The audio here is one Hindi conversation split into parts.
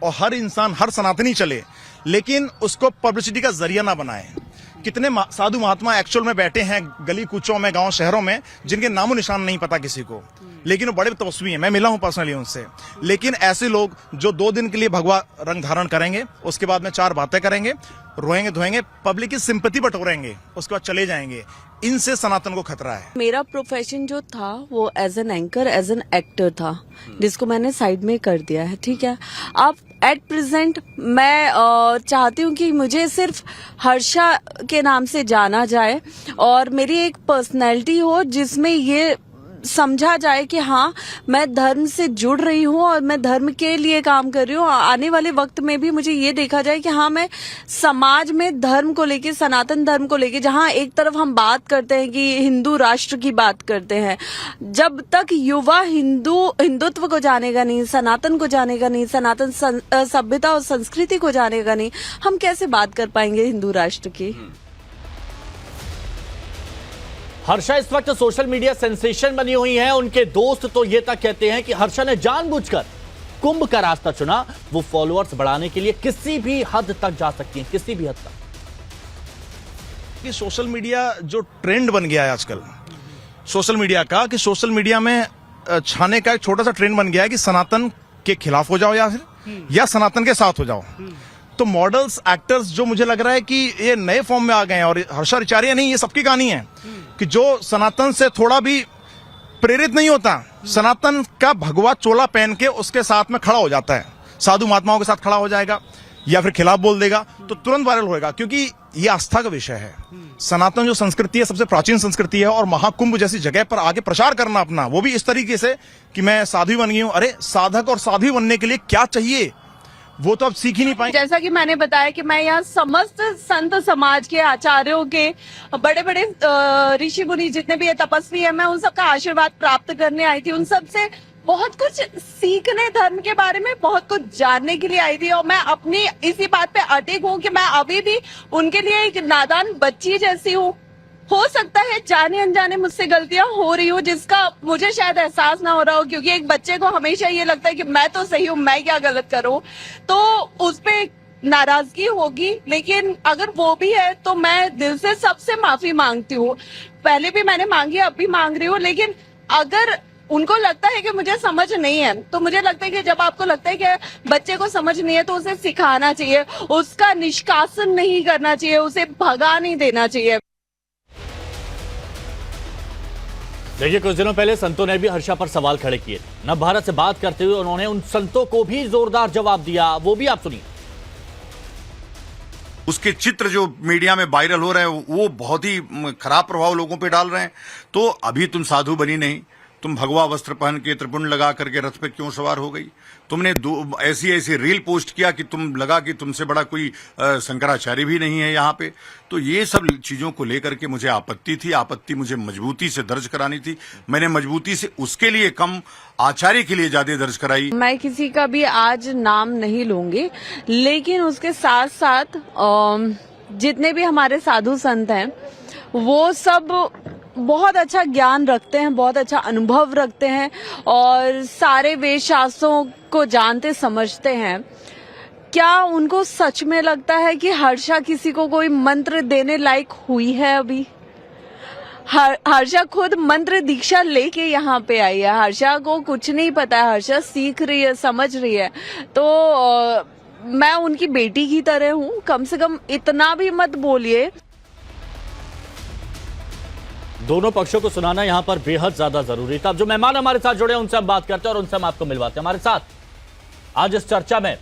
और हर इंसान, हर सनातनी चले, लेकिन उसको पब्लिसिटी का जरिया ना बनाए। कितने साधु महात्मा एक्चुअल में बैठे हैं गली कूचों में, गांव शहरों में, जिनके नामो निशान नहीं पता किसी को, लेकिन वो बड़े तपस्वी हैं। मैं मिला हूं पर्सनली उनसे। लेकिन ऐसे लोग जो 2 दिन के लिए भगवा रंग धारण करेंगे, उसके बाद में 4 बातें करेंगे, रोएंगे धोएंगे, पब्लिक की सिंपैथी बटोरेंगे, उसके बाद चले जाएंगे, इनसे सनातन को खतरा है। मेरा प्रोफेशन जो था वो as an anchor, as an actor था, जिसको मैंने साइड में कर दिया है। ठीक है, अब एट प्रेजेंट मैं चाहती हूँ कि मुझे सिर्फ हर्षा के नाम से जाना जाए और मेरी एक पर्सनैलिटी हो जिसमें ये समझा जाए कि हाँ, मैं धर्म से जुड़ रही हूँ और मैं धर्म के लिए काम कर रही हूँ। आने वाले वक्त में भी मुझे ये देखा जाए कि हाँ, मैं समाज में धर्म को लेके, सनातन धर्म को लेके, जहाँ एक तरफ हम बात करते हैं कि हिंदू राष्ट्र की बात करते हैं, जब तक युवा हिंदुत्व को जानेगा नहीं, सनातन को जानेगा नहीं, सनातन सभ्यता और संस्कृति को जानेगा नहीं, हम कैसे बात कर पाएंगे हिंदू राष्ट्र की। हर्षा इस वक्त सोशल मीडिया सेंसेशन बनी हुई हैं। उनके दोस्त तो ये तक कहते हैं कि हर्षा ने जानबूझकर कुंभ का रास्ता चुना। वो फॉलोअर्स बढ़ाने के लिए किसी भी हद तक जा सकती हैं, किसी भी हद तक। कि सोशल मीडिया जो ट्रेंड बन गया है आजकल, सोशल मीडिया का, कि सोशल मीडिया में छाने का एक छोटा सा ट्रेंड बन गया है कि सनातन के खिलाफ हो जाओ या सनातन के साथ हो जाओ। तो मॉडल्स, एक्टर्स जो मुझे लग रहा है कि ये नए फॉर्म में आ गए हैं, और हर्षा रिचारिया नहीं, ये सबकी कहानी है कि जो सनातन से थोड़ा भी प्रेरित नहीं होता, सनातन का भगवा चोला पहन के उसके साथ में खड़ा हो जाता है, साधु महात्माओं के साथ खड़ा हो जाएगा या फिर खिलाफ बोल देगा, तो तुरंत वायरल होएगा, क्योंकि ये आस्था का विषय है। सनातन जो संस्कृति है सबसे प्राचीन संस्कृति है, और महाकुंभ जैसी जगह पर आगे प्रचार करना अपना, वो भी इस तरीके से कि मैं साधु बन गई हूं। अरे साधक और साध्वी बनने के लिए क्या चाहिए, वो तो अब सीख ही नहीं पाएंगे। जैसा कि मैंने बताया कि मैं यहाँ समस्त संत समाज के, आचार्यों के, बड़े बड़े ऋषि मुनि जितने भी तपस्वी है, मैं उन सबका आशीर्वाद प्राप्त करने आई थी। उन सबसे बहुत कुछ सीखने, धर्म के बारे में बहुत कुछ जानने के लिए आई थी। और मैं अपनी इसी बात पे अटिक हूँ कि मैं अभी भी उनके लिए एक नादान बच्ची जैसी हूँ। हो सकता है जाने अनजाने मुझसे गलतियां हो रही हो, जिसका मुझे शायद एहसास ना हो रहा हो, क्योंकि एक बच्चे को हमेशा ये लगता है कि मैं तो सही हूँ, मैं क्या गलत करूँ, तो उस पे नाराजगी होगी। लेकिन अगर वो भी है तो मैं दिल से सबसे माफी मांगती हूँ। पहले भी मैंने मांगी, अब भी मांग रही हूँ। लेकिन अगर उनको लगता है कि मुझे समझ नहीं है, तो मुझे लगता है कि जब आपको लगता है कि बच्चे को समझ नहीं है तो उसे सिखाना चाहिए, उसका निष्कासन नहीं करना चाहिए, उसे भगा नहीं देना चाहिए। देखिए, कुछ दिनों पहले संतों ने भी हर्षा पर सवाल खड़े किए। नव भारत से बात करते हुए उन्होंने उन संतों को भी जोरदार जवाब दिया, वो भी आप सुनिए। उसके चित्र जो मीडिया में वायरल हो रहे हैं वो बहुत ही खराब प्रभाव लोगों पे डाल रहे हैं। तो अभी तुम साधु बनी नहीं, तुम भगवा वस्त्र पहन के त्रिपुंड लगा करके रथ पे क्यों सवार हो गई? तुमने ऐसी रील पोस्ट किया कि तुम लगा कि तुमसे बड़ा कोई शंकराचार्य भी नहीं है यहाँ पे। तो ये सब चीजों को लेकर के मुझे आपत्ति थी। आपत्ति मुझे मजबूती से दर्ज करानी थी। मैंने मजबूती से उसके लिए कम, आचार्य के लिए ज्यादा दर्ज कराई। मैं किसी का भी आज नाम नहीं लूंगी, लेकिन उसके साथ साथ जितने भी हमारे साधु संत हैं वो सब बहुत अच्छा ज्ञान रखते हैं, बहुत अच्छा अनुभव रखते हैं और सारे वेद शास्त्रों को जानते समझते हैं। क्या उनको सच में लगता है कि हर्षा किसी को कोई मंत्र देने लायक हुई है? अभी हर्षा खुद मंत्र दीक्षा लेके यहाँ पे आई है। हर्षा को कुछ नहीं पता है, हर्षा सीख रही है, समझ रही है। तो मैं उनकी बेटी की तरह हूँ, कम से कम इतना भी मत बोलिए। दोनों पक्षों को सुनाना यहां पर बेहद ज्यादा जरूरी था। अब जो मेहमान हमारे साथ जुड़े हैं उनसे हम बात करते हैं और उनसे हम आपको मिलवाते हैं। हमारे साथ आज इस चर्चा में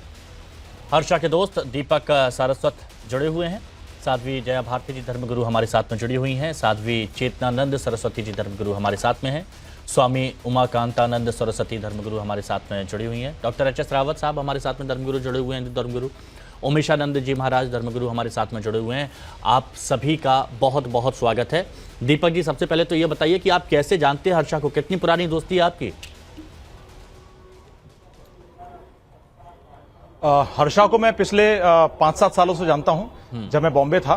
हर्षा के दोस्त दीपक सारस्वत जुड़े हुए हैं, साध्वी जया भारती जी धर्मगुरु हमारे साथ में जुड़ी हुई हैं, साध्वी चेतनानंद सरस्वती जी धर्मगुरु हमारे साथ में हैं, स्वामी उमाकांतानंद सरस्वती धर्मगुरु हमारे साथ में जुड़ी हुई हैं, डॉक्टर एच एस रावत साहब हमारे साथ में धर्मगुरु जुड़े हुए हैं, धर्मगुरु उमेशानंद जी महाराज धर्मगुरु हमारे साथ में जुड़े हुए हैं। आप सभी का बहुत बहुत स्वागत है। दीपक जी, सबसे पहले तो ये बताइए कि आप कैसे जानते हैं हर्षा को, कितनी पुरानी दोस्ती है आपकी? हर्षा को मैं पिछले 5-7 सालों से जानता हूं, जब मैं बॉम्बे था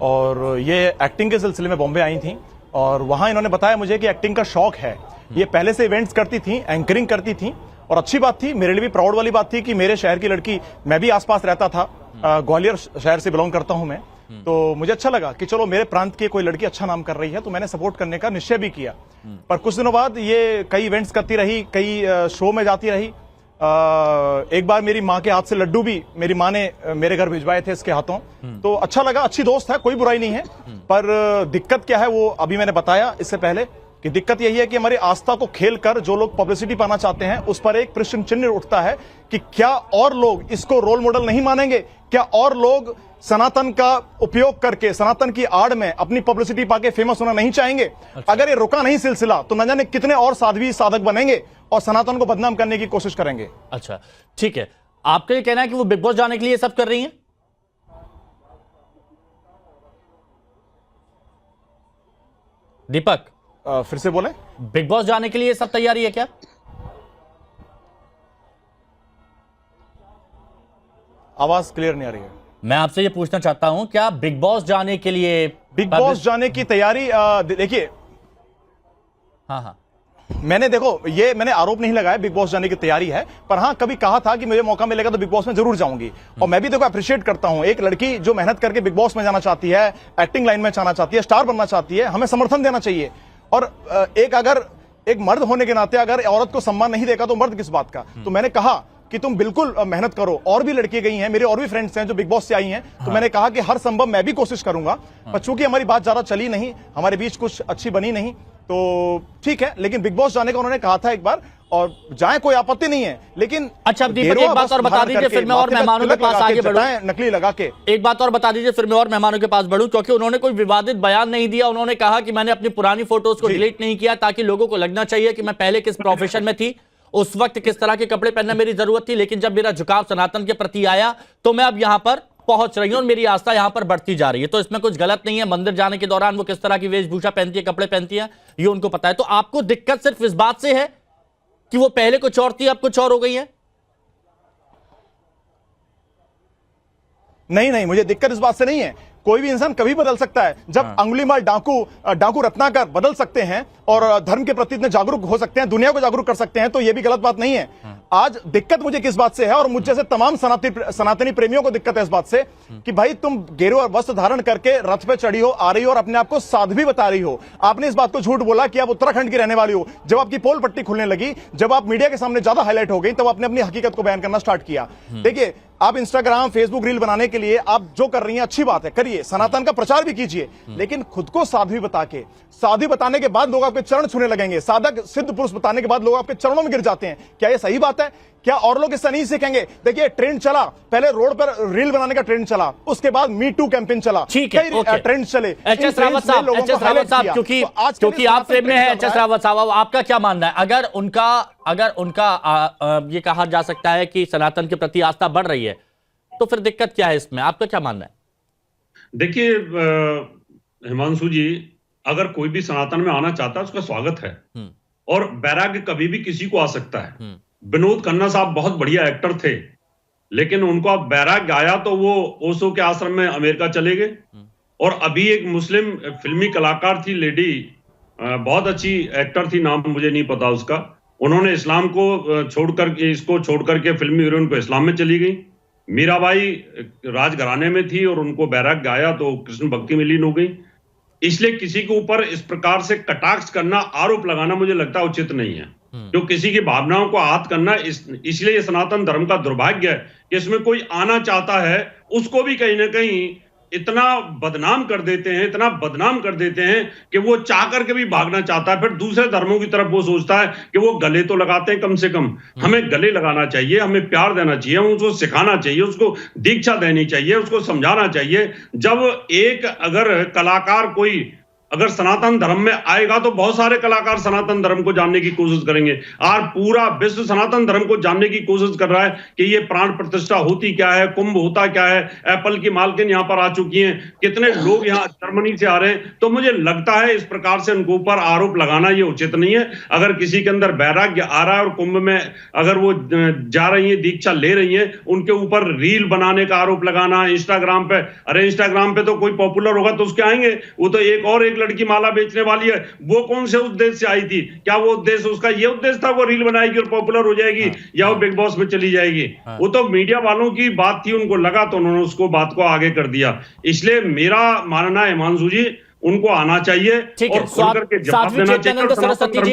और ये एक्टिंग के सिलसिले में बॉम्बे आई थी और वहां इन्होंने बताया मुझे कि एक्टिंग का शौक है। ये पहले से इवेंट्स करती थी, एंकरिंग करती थी और अच्छी बात थी, मेरे लिए भी प्राउड वाली बात थी कि मेरे शहर की लड़की, मैं भी आसपास रहता था, ग्वालियर शहर से बिलोंग करता हूं मैं, तो मुझे अच्छा लगा कि चलो मेरे प्रांत की कोई लड़की अच्छा नाम कर रही है, तो मैंने सपोर्ट करने का निश्चय भी किया। पर कुछ दिनों बाद ये कई इवेंट्स करती रही, कई शो में जाती रही। एक बार मेरी माँ के हाथ से लड्डू भी मेरी माँ ने मेरे घर भिजवाए थे इसके हाथों, तो अच्छा लगा, अच्छी दोस्त है, कोई बुराई नहीं है। पर दिक्कत क्या है वो अभी मैंने बताया इससे पहले कि दिक्कत यही है कि हमारी आस्था को खेल कर जो लोग पब्लिसिटी पाना चाहते हैं, उस पर एक प्रश्न चिन्ह उठता है कि क्या और लोग इसको रोल मॉडल नहीं मानेंगे? क्या और लोग सनातन का उपयोग करके सनातन की आड़ में अपनी पब्लिसिटी पाके फेमस होना नहीं चाहेंगे? अगर ये रुका नहीं सिलसिला तो न जाने कितने और साध्वी साधक बनेंगे और सनातन को बदनाम करने की कोशिश करेंगे। अच्छा, ठीक है, आपका ये कहना है कि वो बिग बॉस जाने के लिए सब कर रही हैं? दीपक, फिर से बोले। बिग बॉस जाने के लिए सब तैयारी है क्या? आवाज क्लियर नहीं आ रही है। मैं आपसे ये पूछना चाहता हूं, क्या बिग बॉस जाने के लिए बिग बॉस जाने की तैयारी, देखिए, हाँ, मैंने आरोप नहीं लगाया बिग बॉस जाने की तैयारी है, पर हां कभी कहा था कि मुझे मौका मिलेगा तो बिग बॉस में जरूर जाऊंगी। और मैं भी देखो अप्रिशिएट करता हूं, एक लड़की जो मेहनत करके बिग बॉस में जाना चाहती है, एक्टिंग लाइन में जाना चाहती है, स्टार बनना चाहती है, हमें समर्थन देना चाहिए। और एक मर्द होने के नाते अगर औरत को सम्मान नहीं देगा तो मर्द किस बात का? तो मैंने कहा कि तुम बिल्कुल मेहनत करो। और भी लड़कियां गई हैं, मेरे और भी फ्रेंड्स हैं जो बिग बॉस से आई हैं, तो मैंने कहा कि हर संभव मैं भी कोशिश करूंगा। पर चूंकि हमारी बात ज्यादा चली नहीं, हमारे बीच कुछ अच्छी बनी नहीं, तो ठीक है। लेकिन बिग बॉस जाने का उन्होंने कहा था एक बार, और जाए कोई आपत्ति नहीं है। लेकिन अच्छा, दीपक एक बात और बता दीजिए, फिर मैं और मेहमानों के पास आगे बढ़ूं। नकली लगा के एक बात और बता दीजिए, फिर मैं और मेहमानों के पास बढ़ूं, क्योंकि उन्होंने कोई विवादित बयान नहीं दिया। उन्होंने कहा कि मैंने अपनी पुरानी फोटोज को डिलीट नहीं किया ताकि लोगों को लगना चाहिए कि मैं पहले किस प्रोफेशन में थी, उस वक्त किस तरह के कपड़े पहनना मेरी जरूरत थी, लेकिन जब मेरा झुकाव सनातन के प्रति आया तो मैं अब यहां पर पहुंच रही हूं और मेरी आस्था यहां पर बढ़ती जा रही है। तो इसमें कुछ गलत नहीं है। मंदिर जाने के दौरान वो किस तरह की वेशभूषा पहनती है, कपड़े पहनती है, ये उनको पता है। तो आपको दिक्कत सिर्फ इस बात से है कि वो पहले कुछ और थी, अब कुछ और हो गई है? नहीं, मुझे दिक्कत इस बात से नहीं है। कोई भी इंसान कभी बदल सकता है। जब अंगुलीमाल डाकू रत्नाकर बदल सकते हैं और धर्म के प्रति इतने जागरूक हो सकते हैं, दुनिया को जागरूक कर सकते हैं, तो यह भी गलत बात नहीं है। आज दिक्कत मुझे किस बात से है, और मुझ जैसे तमाम सनातनी प्रेमियों को दिक्कत है इस बात से कि भाई तुम गेरुआ वस्त्र धारण करके रथ पे चढ़ी हो, आ रही हो और अपने आप को साध्वी बता रही हो। आपने इस बात को झूठ बोला कि आप उत्तराखंड की रहने वाली हो। जब आपकी पोल पट्टी खुलने लगी, जब आप मीडिया के सामने ज्यादा हाईलाइट हो गई, तब आपने अपनी हकीकत को बयान करना स्टार्ट किया। देखिए, आप इंस्टाग्राम फेसबुक रील बनाने के लिए आप जो कर रही हैं अच्छी बात है, करिए, सनातन का प्रचार भी कीजिए, लेकिन खुद को साध्वी बता के, साध्वी बताने के बाद लोग आपके चरण छूने लगेंगे। साधक सिद्ध पुरुष बताने के बाद लोग आपके चरणों में गिर जाते हैं। क्या ये सही बात है? क्या और लोग इससे नहीं सीखेंगे? देखिए, ट्रेंड चला, पहले रोड पर रील बनाने का ट्रेंड चला, उसके बाद मी टू कैंपेन चला, ठीक है, कई ट्रेंड चले। एचएस रावत साहब, क्योंकि आप फ्रेम में है, एचएस रावत साहब, आपका क्या मानना है? अगर उनका ये कहा जा सकता है कि सनातन के प्रति आस्था बढ़ रही है, तो फिर दिक्कत क्या है इसमें? आपका क्या मानना है? देखिए हिमांशु जी, अगर कोई भी सनातन में आना चाहता है उसका स्वागत है, और वैराग्य कभी भी किसी को आ सकता है। विनोद खन्ना साहब बहुत बढ़िया एक्टर थे, लेकिन उनको अब वैराग्य आया तो वो ओशो के आश्रम में अमेरिका चले गए। और अभी एक मुस्लिम फिल्मी कलाकार थी, लेडी, बहुत अच्छी एक्टर थी, नाम मुझे नहीं पता उसका, उन्होंने इस्लाम को छोड़ करके फिल्मी हीरोइन को इस्लाम में चली गई। मीराबाई राजघराने में थी और उनको वैराग्य आया तो कृष्ण भक्ति में लीन हो गई। इसलिए किसी के ऊपर इस प्रकार से कटाक्ष करना, आरोप लगाना मुझे लगता है उचित नहीं है। जो किसी की भावनाओं को आहत करना, इसलिए सनातन धर्म का दुर्भाग्य है कि इसमें कोई आना चाहता है उसको भी कहीं ना कहीं इतना बदनाम कर देते हैं कि वो चाह करके भी भागना चाहता है। फिर दूसरे धर्मों की तरफ वो सोचता है कि वो गले तो लगाते हैं, कम से कम हमें गले लगाना चाहिए, हमें प्यार देना चाहिए, उसको सिखाना चाहिए, उसको दीक्षा देनी चाहिए, उसको समझाना चाहिए। जब एक अगर कलाकार कोई अगर सनातन धर्म में आएगा तो बहुत सारे कलाकार सनातन धर्म को जानने की कोशिश करेंगे। और पूरा विश्व सनातन धर्म को जानने की कोशिश कर रहा है कि ये प्राण प्रतिष्ठा होती क्या है, कुंभ होता क्या है। एप्पल की मालकिन यहाँ पर आ चुकी हैं, कितने लोग यहाँ जर्मनी से आ रहे हैं। तो मुझे लगता है इस प्रकार से उनके ऊपर आरोप लगाना ये उचित नहीं है। अगर किसी के अंदर वैराग्य आ रहा है और कुंभ में अगर वो जा रही है, दीक्षा ले रही है, उनके ऊपर रील बनाने का आरोप लगाना इंस्टाग्राम पे, अरे इंस्टाग्राम पे तो कोई पॉपुलर होगा तो उसके आएंगे, वो तो एक और एक लड़की माला बेचने वाली है, वो कौन से उद्देश्य से आई थी? क्या वो उद्देश्य उसका ये उद्देश्य था वो रील बनाएगी और पॉपुलर हो जाएगी, या वो बिग बॉस में चली जाएगी? वो तो मीडिया वालों की बात थी, उनको लगा तो उन्होंने उसको बात को आगे कर दिया। इसलिए मेरा मानना है हिमांशु जी, उनको आना चाहिए ठीक और है, खुल करके जवाब साध्वी देना चाहिए चेतनानंद और सनातन सरस्वती धर्म जी